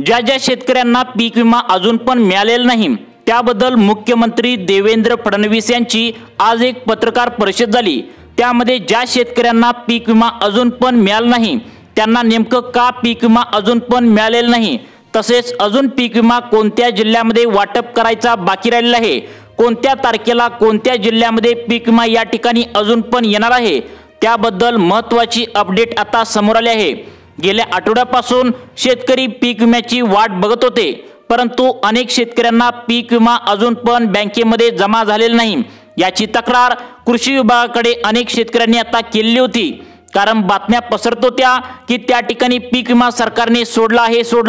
ज्या ज्या शेतकऱ्यांना पीक विमा अजून पण मिळालेला नाही त्याबद्दल मुख्यमंत्री देवेंद्र फडणवीस यांची आज एक पत्रकार परिषद झाली। त्यामध्ये ज्या शेतकऱ्यांना पीक विमा अजून पण मिळाला नाही त्यांना नेमकं का पीक विमा अजून पण मिळालेला नाही, तसेच अजून पीक विमा कोणत्या जिल्ह्यामध्ये वाटप करायचा बाकी राहिलेला आहे, कोणत्या तारखेला कोणत्या जिल्ह्यामध्ये पीक विमा या ठिकाणी अजून पण येणार आहे, त्याबद्दल महत्त्वाची अपडेट आता समोर आली आहे। गेल्या आठवड्यापासून शेतकरी पीक विम्याची वाट बघत होते, परंतु अनेक शेतकऱ्यांना पीक विमा अजून पण बँकेमध्ये जमा झालेला नाही याची तक्रार कृषी विभागाकडे अनेक शेतकऱ्यांनी आता केली होती। कारण बातम्या पसरत होत्या की त्या ठिकाणी पीक विमा सरकारने सोडला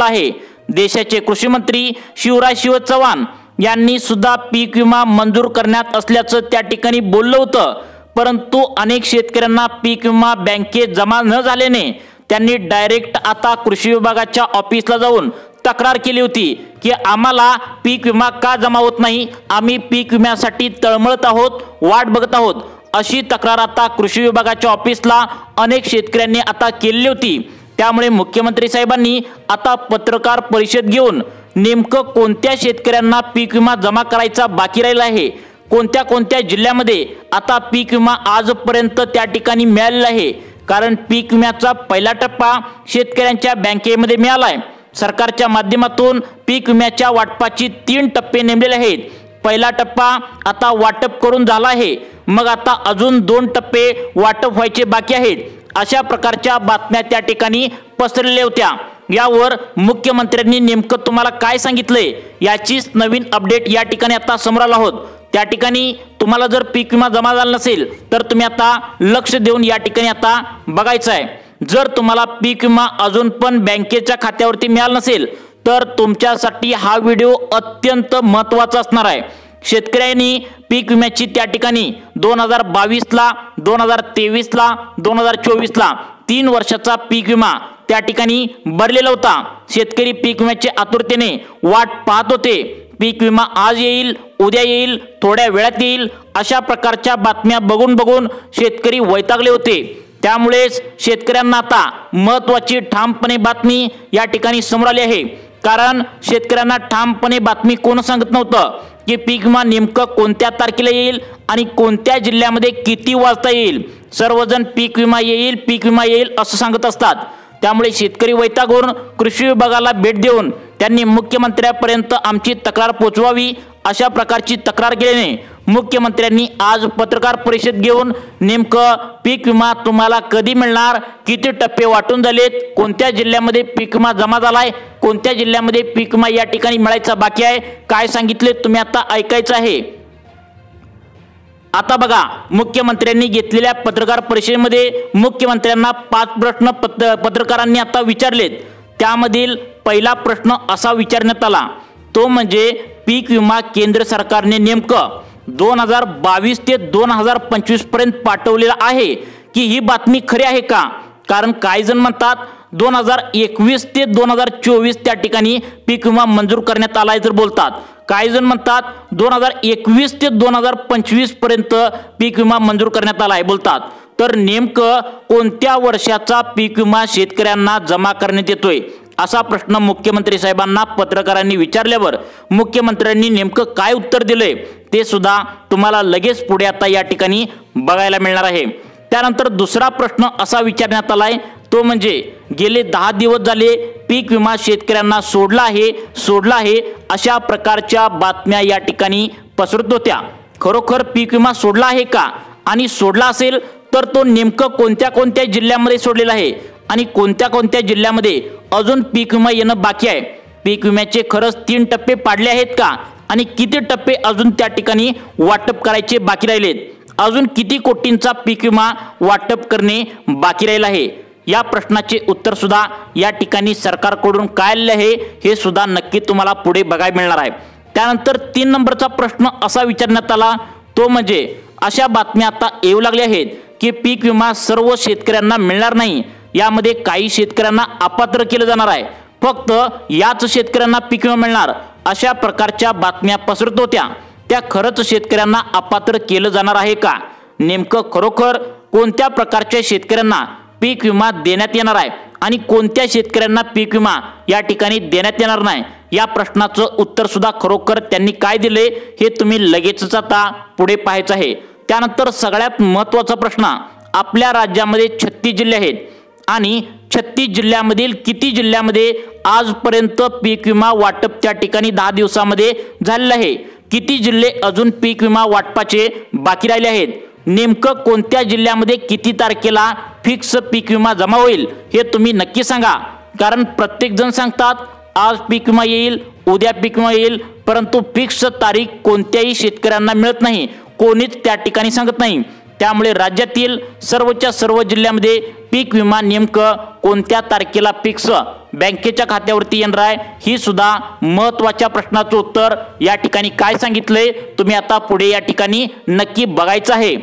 आहे। देशाचे कृषी मंत्री शिवराज चव्हाण यांनी सुद्धा पीक विमा मंजूर करण्यात असल्याचं त्या ठिकाणी बोललं होतं, परंतु अनेक शेतकऱ्यांना पीक विमा बँकेत जमा न झाल्याने त्यांनी डायरेक्ट आता कृषी विभागाच्या ऑफिसला जाऊन तक्रार केली होती की आम्हाला पीक विमा का जमा होत नाही, आम्ही पीक विम्यासाठी तळमळत आहोत, वाट बघत आहोत, अशी तक्रार आता कृषी विभागाच्या ऑफिसला अनेक शेतकऱ्यांनी आता केली होती। त्यामुळे मुख्यमंत्री साहेबांनी आता पत्रकार परिषद घेऊन नेमकं कोणत्या शेतकऱ्यांना पीक विमा जमा करायचा बाकी राहिला आहे, कोणत्या कोणत्या जिल्ह्यामध्ये आता पीक विमा आजपर्यंत त्या ठिकाणी मिळालेला आहे। कारण पीक विम्याचा पहिला टप्पा शेतकऱ्यांच्या बँकेमध्ये मिळाला आहे। सरकारच्या माध्यमातून पीक विम्याच्या वाटपाची 3 टप्पे नेमलेले आहेत। पहिला टप्पा आता वाटप करून झाला आहे, मग आता अजून 2 टप्पे वाटप व्हायचे बाकी आहेत, अशा प्रकारच्या बातम्या त्या ठिकाणी पसरलेल्या होत्या। यावर मुख्यमंत्र्यांनी नेमकं तुम्हाला काय सांगितलंय याचीच नवीन अपडेट या ठिकाणी आता समोर आला आहोत। त्या ठिकाणी तुम्हाला जर पीक विमा जमा झाला नसेल तर तुम्ही आता लक्ष देऊन या ठिकाणी आता बघायचं आहे। जर तुम्हाला पीक विमा अजून पण बँकेच्या खात्यावरती मिळाला नसेल तर तुमच्यासाठी हा व्हिडिओ अत्यंत महत्त्वाचा असणार आहे। शेतकऱ्यांनी पीक विम्याची त्या ठिकाणी 2022 ला, 2023 ला, 2024 ला 3 वर्षाचा पीक विमा त्या ठिकाणी भरलेला होता। शेतकरी पीक विम्याचे आतुरतेने वाट पाहत होते। पीक विमा आज येईल, उद्या येईल, थोड्या वेळात येईल, अशा प्रकारच्या बातम्या बघून शेतकरी वैतागले होते। त्यामुळेच शेतकऱ्यांना आता महत्त्वाची ठामपणे बातमी या ठिकाणी समोर आली आहे। कारण शेतकऱ्यांना ठामपणे बातमी कोण सांगत नव्हतं की पीक विमा नेमकं कोणत्या तारखेला येईल आणि कोणत्या जिल्ह्यामध्ये किती वाजता येईल। सर्वजण पीक विमा येईल असं सांगत असतात। त्यामुळे शेतकरी वैतागून कृषी विभागाला भेट देऊन त्यांनी मुख्यमंत्र्यांपर्यंत आमची तक्रार पोहोचवावी अशा प्रकारची तक्रार केल्याने मुख्यमंत्र्यांनी आज पत्रकार परिषद घेऊन नेमकं पीक विमा तुम्हाला कधी मिळणार, किती टप्पे वाटून झालेत, कोणत्या जिल्ह्यामध्ये पीक विमा जमा झालाय, कोणत्या जिल्ह्यामध्ये पीक विमा या ठिकाणी मिळायचा बाकी आहे, काय सांगितले तुम्ही आता ऐकायचं आहे। आता बघा, मुख्यमंत्र्यांनी घेतलेल्या पत्रकार परिषदेमध्ये मुख्यमंत्र्यांना 5 प्रश्न पत्रकारांनी आता विचारलेत। त्यामधील पहिला प्रश्न असा विचारण्यात आला, तो म्हणजे पीक विमा केंद्र सरकारने नेमकं 2022 ते 2025 पर्यंत पाठवलेला आहे की ही बातमी खरी आहे का। कारण काही जण म्हणतात 2021 ते 2024 त्या ठिकाणी पीक विमा मंजूर करण्यात आलाय जर बोलतात, काही जण म्हणतात 2021 ते 2025 पर्यंत पीक विमा मंजूर करण्यात आला आहे बोलतात। तर नेमकं कोणत्या वर्षाचा पीक विमा शेतकऱ्यांना जमा करण्यात येतोय असा प्रश्न मुख्यमंत्री साहेबांना पत्रकारांनी विचारल्यावर मुख्यमंत्र्यांनी नेमकं काय उत्तर दिलंय ते सुद्धा तुम्हाला लगेच पुढे आता या ठिकाणी बघायला मिळणार आहे। त्यानंतर दुसरा प्रश्न असा विचारण्यात आलाय, तो म्हणजे गेले 10 दिवस झाले पीक विमा शेतकऱ्यांना सोडला आहे अशा प्रकारच्या बातम्या या ठिकाणी पसरत होत्या। खरोखर पीक विमा सोडला आहे का, आणि सोडला असेल तर तो नेमकं कोणत्या कोणत्या जिल्ह्यामध्ये सोडलेला आहे आणि कोणत्या कोणत्या जिल्ह्यामध्ये अजून पीक विमा येणं बाकी आहे। पीक विम्याचे खरंच 3 टप्पे पाडले आहेत का, आणि किती टप्पे अजून त्या ठिकाणी वाटप करायचे बाकी राहिलेत, अजून किती कोटींचा पीक विमा वाटप करणे बाकी राहिला आहे। या प्रश्नाचे उत्तर सुद्धा या ठिकाणी सरकारकडून काय आले आहे हे सुद्धा नक्की तुम्हाला पुढे बघायला मिळणार आहे। त्यानंतर 3 नंबरचा प्रश्न असा विचारण्यात आला, तो म्हणजे अशा बातम्या आता येऊ लागल्या आहेत की पीक विमा सर्व शेतकऱ्यांना मिळणार नाही, यामध्ये काही शेतकऱ्यांना अपात्र केलं जाणार आहे, फक्त याच शेतकऱ्यांना पीक विमा मिळणार, अशा प्रकारच्या बातम्या पसरत होत्या। त्या खरंच शेतकऱ्यांना अपात्र केलं जाणार आहे का, नेमकं खरोखर कोणत्या प्रकारच्या शेतकऱ्यांना पीक विमा देण्यात येणार आहे आणि कोणत्या शेतकऱ्यांना पीक विमा या ठिकाणी देण्यात येणार नाही, या प्रश्नाचं उत्तर सुद्धा खरोखर त्यांनी काय दिले हे तुम्ही लगेचच आता पुढे पाहायचं आहे। त्यानंतर सगळ्यात महत्त्वाचा प्रश्न, आपल्या राज्यामध्ये 36 जिल्हे आहेत आणि 36 जिल्ह्यामधील किती जिल्ह्यामध्ये आजपर्यंत पीक विमा वाटप त्या ठिकाणी 10 दिवसामध्ये झालेलं आहे, किती जिल्हे अजून पीक विमा वाटपाचे बाकी राहिले आहेत, नेमकं कोणत्या जिल्ह्यामध्ये किती तारखेला फिक्स पीक विमा जमा होईल हे तुम्ही नक्की सांगा। कारण प्रत्येक जण सांगतात आज पीक विमा येईल, उद्या पीक विमा येईल, परंतु फिक्स तारीख कोणत्याही शेतकऱ्यांना मिळत नाही, कोणीच त्या ठिकाणी सांगत नाही। त्यामुळे राज्यातील सर्वच्या सर्व जिल्ह्यामध्ये पीक विमा नेमकं कोणत्या तारखेला फिक्स बँकेच्या खात्यावरती येणार आहे, ही सुद्धा महत्त्वाच्या प्रश्नाचं उत्तर या ठिकाणी काय सांगितलंय तुम्ही आता पुढे या ठिकाणी नक्की बघायचं आहे।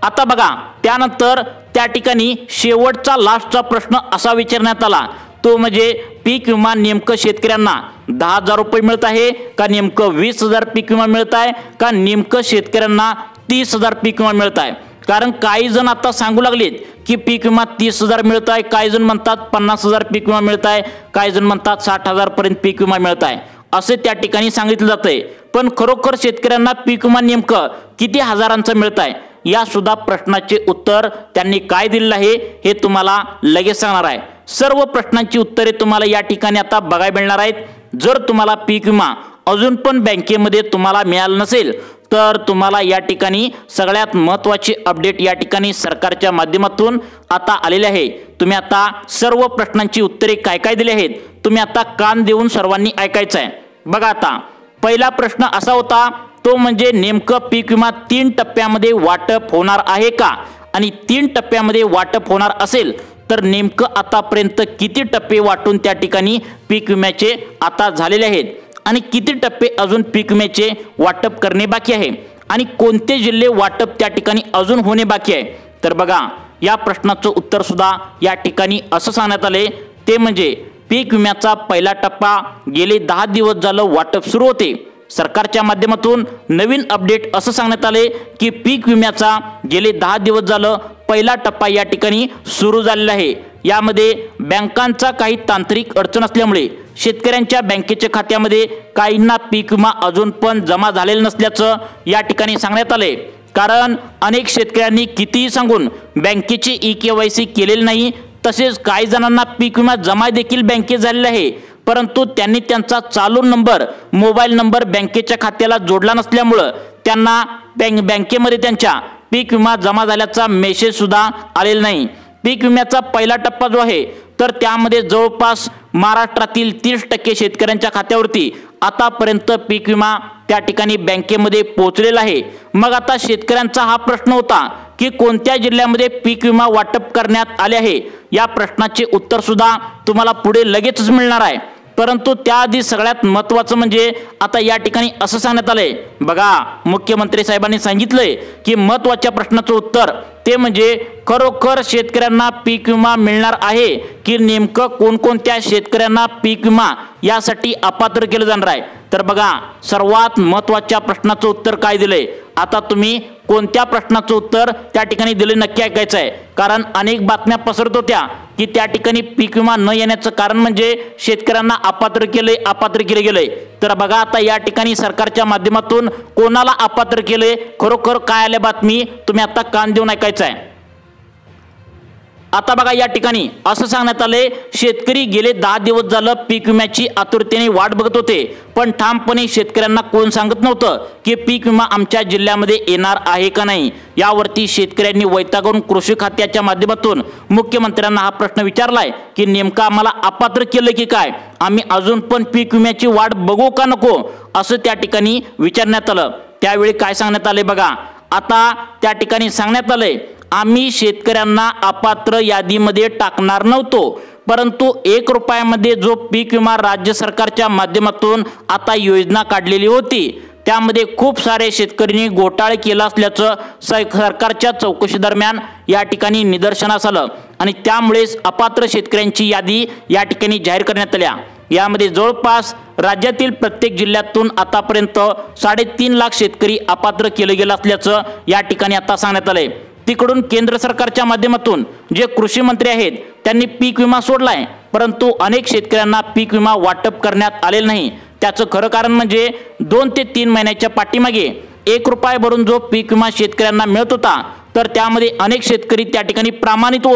आता बघा, त्यानंतर त्या ठिकाणी शेवटचा लास्टचा प्रश्न असा विचारण्यात आला, तो म्हणजे पीक विमा नेमकं शेतकऱ्यांना 10,000 रुपये मिळत आहे का, नेमकं 20,000 पीक विमा मिळत आहे का, नेमकं शेतकऱ्यांना 30,000 पीक विमा मिळत आहे। कारण काही जण आता सांगू लागलेत की पीक विमा 30,000 मिळत आहे, काही जण म्हणतात 50,000 पीक विमा मिळत आहे, काही जण म्हणतात 60,000 पर्यंत पीक विमा मिळत आहे, असे त्या ठिकाणी सांगितलं जातंय। पण खरोखर शेतकऱ्यांना पीक विमा नेमकं किती हजारांचं मिळत आहे, या सुद्धा प्रश्नाचे उत्तर त्यांनी काय दिलेलं आहे हे तुम्हाला लगेच सांगणार आहे। सर्व प्रश्नांची उत्तरे तुम्हाला या ठिकाणी आता बघायला मिळणार आहेत। जर तुम्हाला पीक विमा अजून पण बँकेमध्ये तुम्हाला मिळाला नसेल तर तुम्हाला या ठिकाणी सगळ्यात महत्त्वाची अपडेट या ठिकाणी सरकारच्या माध्यमातून आता आलेले आहे। तुम्ही आता सर्व प्रश्नांची उत्तरे काय काय दिली आहेत तुम्ही आता कान देऊन सर्वांनी ऐकायचं आहे। बघा, आता पहिला प्रश्न असा होता, तो म्हणजे नेमकं पीक विमा 3 टप्प्यामध्ये वाटप होणार आहे का, आणि 3 टप्प्यामध्ये वाटप होणार असेल तर नेमकं आतापर्यंत किती टप्पे वाटून त्या ठिकाणी पीक विम्याचे आता झालेले आहेत, आणि किती टप्पे अजून पीक विम्याचे वाटप करणे बाकी आहे, आणि कोणते जिल्हे वाटप त्या ठिकाणी अजून होणे बाकी आहे। तर बघा, या प्रश्नाचं उत्तर सुद्धा या ठिकाणी असं सांगण्यात आले, ते म्हणजे पीक विम्याचा पहिला टप्पा गेले 10 दिवस झालं वाटप सुरू होते। सरकारच्या माध्यमातून नवीन अपडेट असं सांगण्यात आले की पीक विम्याचा गेले 10 दिवस झालं पहिला टप्पा या ठिकाणी सुरू झालेला आहे। यामध्ये बँकांचा काही तांत्रिक अडचण असल्यामुळे शेतकऱ्यांच्या बँकेच्या खात्यामध्ये काहींना पीक विमा अजून पण जमा झालेला नसल्याचं या ठिकाणी सांगण्यात आले। कारण अनेक शेतकऱ्यांनी कितीही सांगून बँकेचे EKYC केलेले नाही, तसेच काही जणांना पीक विमा जमा देखील बँकेत झालेला आहे, परंतु त्यांनी त्यांचा चालू नंबर मोबाईल नंबर बँकेच्या खात्याला जोडला नसल्यामुळे त्यांना बँकेमध्ये त्यांच्या पीक विमा जमा झाल्याचा मेसेज सुद्धा आलेला नाही। पीक विम्याचा पहिला टप्पा जो आहे तर त्यामध्ये जवळपास महाराष्ट्रातील 30% शेतकऱ्यांच्या खात्यावरती आतापर्यंत पीक विमा त्या ठिकाणी बँकेमध्ये पोहोचलेला आहे। मग आता शेतकऱ्यांचा हा प्रश्न होता की कोणत्या जिल्ह्यामध्ये पीक विमा वाटप करण्यात आले आहे, या प्रश्नाचे उत्तर सुद्धा तुम्हाला पुढे लगेचच मिळणार आहे। परंतु त्याआधी सगळ्यात महत्त्वाचं म्हणजे आता या ठिकाणी असं सांगण्यात आलंय, बघा, मुख्यमंत्री साहेबांनी सांगितलंय की महत्त्वाच्या प्रश्नाचं उत्तर ते म्हणजे खरोखर शेतकऱ्यांना पीक विमा मिळणार आहे की नेमकं कोणकोणत्या शेतकऱ्यांना पीक विमा यासाठी अपात्र केलं जाणार आहे। तर बघा, सर्वात महत्त्वाच्या प्रश्नाचं उत्तर काय दिलंय, आता तुम्ही कोणत्या प्रश्नाचं उत्तर त्या ठिकाणी दिले नक्की ऐकायचं आहे। कारण अनेक बातम्या पसरत होत्या की त्या ठिकाणी पीक विमा न येण्याचं कारण म्हणजे शेतकऱ्यांना अपात्र केले गेले। तर बघा, आता या ठिकाणी सरकारच्या माध्यमातून कोणाला अपात्र केले, खरोखर काय आल्या बातमी तुम्ही आता कान देऊन ऐकायचं आहे। आता बघा, या ठिकाणी असं सांगण्यात आले, शेतकरी गेले 10 दिवस झालं पीक विम्याची आतुरतेने वाट बघत होते, पण ठामपणे शेतकऱ्यांना कोण सांगत नव्हतं की पीक विमा आमच्या जिल्ह्यामध्ये येणार आहे का नाही। यावरती शेतकऱ्यांनी वैतागून कृषी खात्याच्या माध्यमातून मुख्यमंत्र्यांना हा प्रश्न विचारलाय की नेमका आम्हाला अपात्र केलं की काय, आम्ही अजून पण पीक विम्याची वाट बघू का नको, असं त्या ठिकाणी विचारण्यात आलं। त्यावेळी काय सांगण्यात आले बघा, आता त्या ठिकाणी सांगण्यात आलंय, आम्ही शेतकऱ्यांना अपात्र यादीमध्ये टाकणार नव्हतो, परंतु 1 रुपयामध्ये जो पीक विमा राज्य सरकारच्या माध्यमातून आता योजना काढलेली होती त्यामध्ये खूप सारे शेतकऱ्यांनी घोटाळे केला असल्याचं सरकारच्या चौकशी दरम्यान या ठिकाणी निदर्शनास आलं, आणि त्यामुळेच अपात्र शेतकऱ्यांची यादी या ठिकाणी जाहीर करण्यात आल्या। यामध्ये जवळपास राज्यातील प्रत्येक जिल्ह्यातून आतापर्यंत 3.5 लाख शेतकरी अपात्र केले गेले असल्याचं या ठिकाणी आता सांगण्यात आले। तिकडून केंद्र सरकारच्या माध्यमातून जे कृषी मंत्री आहेत त्यांनी पीक विमा सोडलाय, परंतु अनेक शेतकऱ्यांना पीक विमा वाटप करण्यात आलेलं नाही। त्याचं खरं कारण म्हणजे 2 ते 3 महिन्याच्या पाठीमागे 1 रुपया भरून जो पीक विमा शेतकऱ्यांना मिळत होता, तर त्यामध्ये अनेक शेतकरी त्या ठिकाणी प्रामाणिक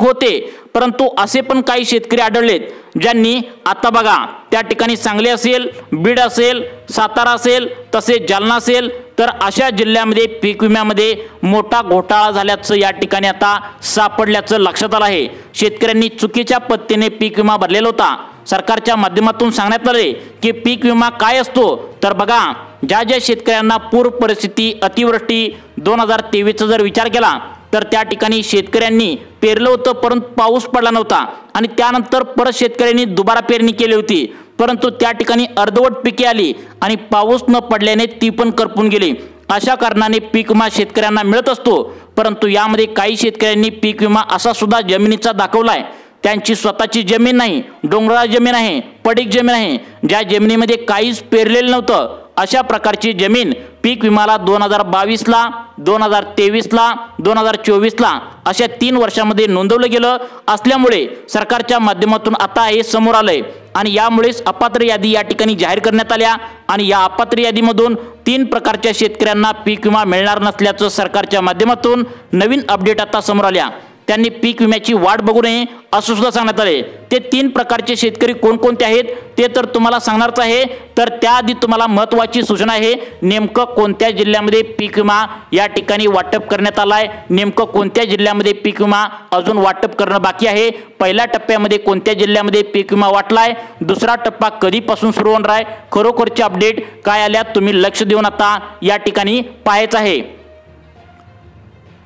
होते, परंतु असे पण काही शेतकरी आढळलेत ज्यांनी आता बघा त्या ठिकाणी सांगली असेल, बीड असेल, सातारा असेल, तसेच जालना असेल, तर अशा जिल्ह्यामध्ये पीक विम्यामध्ये मोठा घोटाळा झाल्याचं या ठिकाणी आता सापडल्याचं लक्षात आलं आहे। शेतकऱ्यांनी चुकीच्या पद्धतीने पीक विमा भरलेला होता। सरकारच्या माध्यमातून सांगण्यात आले की पीक विमा काय असतो, तर बघा ज्या शेतकऱ्यांना पूर परिस्थिती, अतिवृष्टी 2023चा जर विचार केला तर त्या ठिकाणी शेतकऱ्यांनी पेरलं होतं परंतु पाऊस पडला नव्हता आणि त्यानंतर परत शेतकऱ्यांनी दुबारा पेरणी केली होती, परंतु त्या ठिकाणी अर्धवट पिके आली आणि पाऊस न पडल्याने ती पण करपून गेली। अशा कारणाने पीक विमा शेतकऱ्यांना मिळत असतो, परंतु यामध्ये काही शेतकऱ्यांनी पीक विमा असा सुद्धा जमिनीचा दाखवलाय। त्यांची स्वतःची जमीन नाही, डोंगराळ जमीन आहे, पडीक जमीन आहे, ज्या जमिनीमध्ये काहीच पेरलेलं नव्हतं, अशा प्रकारची जमीन पीक विमाला 2022ला, 2023ला, 2024ला अशा 3 वर्षांमध्ये नोंदवलं गेलं असल्यामुळे सरकारच्या माध्यमातून आता हे समोर आलंय आणि यामुळेच अपात्र यादी या ठिकाणी जाहीर करण्यात आल्या आणि या अपात्र यादीमधून 3 प्रकारच्या शेतकऱ्यांना पीक विमा मिळणार नसल्याचं सरकारच्या माध्यमातून नवीन अपडेट आता समोर आल्या। त्यांनी पीक विम्याची वाट बघू नये असं सुद्धा सांगण्यात आले। ते 3 प्रकारचे शेतकरी कोणकोणते आहेत ते तर तुम्हाला सांगणारच आहे, तर त्याआधी तुम्हाला महत्त्वाची सूचना आहे, नेमकं कोणत्या जिल्ह्यामध्ये पीक विमा या ठिकाणी वाटप करण्यात आलाय, नेमकं कोणत्या जिल्ह्यामध्ये पीक विमा अजून वाटप करणं बाकी आहे, पहिल्या टप्प्यामध्ये कोणत्या जिल्ह्यामध्ये पीक विमा वाटलाय, दुसरा टप्पा कधीपासून सुरू होणार आहे, खरोखरचे अपडेट काय आल्यात तुम्ही लक्ष देऊन आता या ठिकाणी पाहायचं आहे।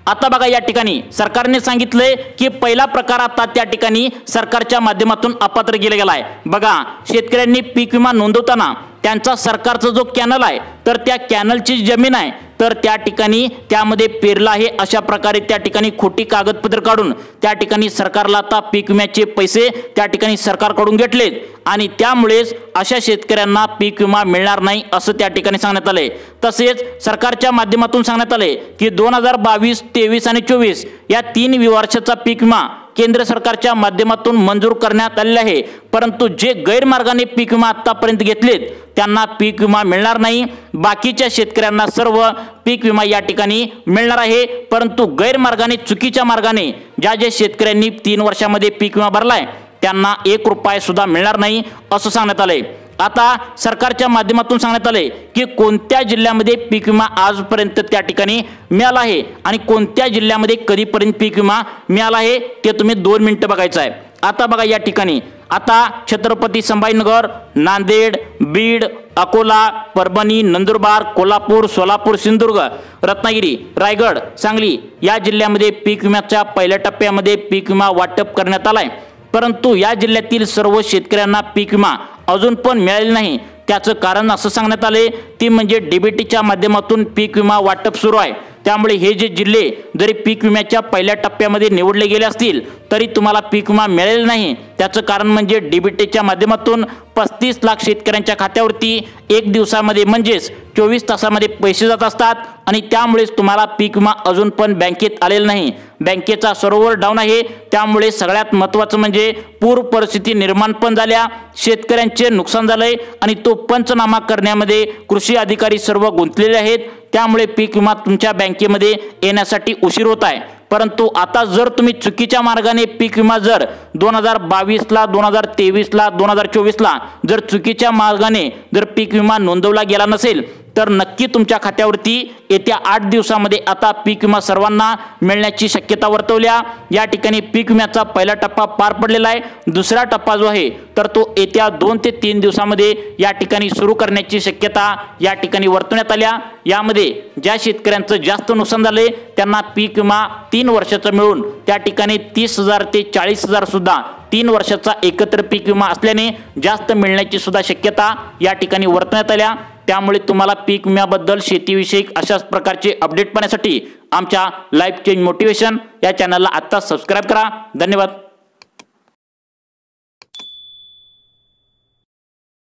आता बघा या ठिकाणी सरकारने सांगितलंय की पहिला प्रकार आता त्या ठिकाणी सरकारच्या माध्यमातून अपात्र केला गेलाय। बघा शेतकऱ्यांनी पीक विमा नोंदवताना त्यांचा सरकारचा जो कॅनल आहे तर त्या कॅनलची जमीन आहे तर त्या ठिकाणी त्यामध्ये पेरला आहे अशा प्रकारे त्या ठिकाणी खोटी कागदपत्र काढून त्या ठिकाणी सरकारला आता पीक विम्याचे पैसे त्या ठिकाणी सरकारकडून घेतलेत आणि त्यामुळेच अशा शेतकऱ्यांना पीक विमा मिळणार नाही असं त्या ठिकाणी सांगण्यात आले। तसेच सरकारच्या माध्यमातून सांगण्यात आले की 2022, 23 आणि 24 या 3 वर्षाचा पीक विमा केंद्र सरकारच्या माध्यमातून मंजूर करण्यात आलेला आहे, परंतु जे गैरमार्गाने पीक विमा आतापर्यंत घेतलेत त्यांना पीक विमा मिळणार नाही। बाकीच्या शेतकऱ्यांना सर्व पीक विमा या ठिकाणी मिळणार आहे, परंतु गैरमार्गाने चुकीच्या मार्गाने ज्या शेतकऱ्यांनी 3 वर्षांमध्ये पीक विमा भरलाय त्यांना 1 रुपया सुद्धा मिळणार नाही असं सांगण्यात आलंय। आता सरकारच्या माध्यमातून सांगण्यात आले की कोणत्या जिल्ह्यामध्ये पीक विमा आजपर्यंत त्या ठिकाणी मिळाला आहे आणि कोणत्या जिल्ह्यामध्ये कधीपर्यंत पीक विमा मिळाला आहे ते तुम्ही 2 मिनिटं बघायचं आहे। आता बघा या ठिकाणी आता छत्रपती संभाजीनगर, नांदेड, बीड, अकोला, परभणी, नंदुरबार, कोल्हापूर, सोलापूर, सिंधुदुर्ग, रत्नागिरी, रायगड, सांगली या जिल्ह्यामध्ये पीक विम्याच्या पहिल्या टप्प्यामध्ये पीक विमा वाटप करण्यात आलाय, परंतु या जिल्ह्यातील सर्व शेतकऱ्यांना पीक विमा अजून पण मिळालेला नाही। त्याचं कारण असं सांगण्यात आले ती म्हणजे डीबीटीच्या माध्यमातून पीक विमा वाटप सुरू आहे, त्यामुळे हे जे जिल्हे जरी पीक विम्याच्या पहिल्या टप्प्यामध्ये निवडले गेले असतील तरी तुम्हाला पीक विमा मिळेल नाही। त्याचं कारण म्हणजे डीबीटीच्या माध्यमातून 35 लाख शेतकऱ्यांच्या खात्यावरती 1 दिवसामध्ये म्हणजेच 24 तासामध्ये पैसे जात असतात आणि त्यामुळेच तुम्हाला पीक विमा अजून पण बँकेत आलेला नाही। बँकेचा सर्व्हर डाऊन आहे, त्यामुळे सगळ्यात महत्त्वाचं म्हणजे पूर परिस्थिती निर्माण पण झाल्या, शेतकऱ्यांचे नुकसान झालंय आणि तो पंचनामा करण्यामध्ये कृषी अधिकारी सर्व गुंतलेले आहेत, त्यामुळे पीक विमा तुमच्या बँकेमध्ये येण्यासाठी उशीर होत आहे। परंतु आता जर तुम्ही चुकीच्या मार्गाने पीक विमा जर 2022ला, 2023ला, 2024ला जर चुकीच्या मार्गाने जर पीक विमा नोंदवला गेला नसेल तर नक्की तुमच्या खात्यावरती येत्या 8 दिवसांमध्ये आता पीक विमा सर्वांना मिळण्याची शक्यता वर्तवल्या। या ठिकाणी पीक विम्याचा पहिला टप्पा पार पडलेला आहे, दुसरा टप्पा जो आहे तर तो येत्या 2 ते 3 दिवसांमध्ये या ठिकाणी सुरू करण्याची शक्यता या ठिकाणी वर्तवण्यात आल्या। यामध्ये ज्या शेतकऱ्यांचं जास्त नुकसान झाले त्यांना पीक विमा 3 वर्षाचा मिळून त्या ठिकाणी 30,000 ते 40,000 सुद्धा 3 वर्षाचा एकत्र पीक विमा असल्याने जास्त मिळण्याची सुद्धा शक्यता या ठिकाणी वर्तवण्यात आल्या। त्यामुळे तुम्हाला पीक विम्याबद्दल शेतीविषयक अशाच प्रकारचे अपडेट पाहण्यासाठी आमच्या लाईफ चेंज मोटिवेशन या चॅनलला आत्ता सबस्क्राइब करा। धन्यवाद।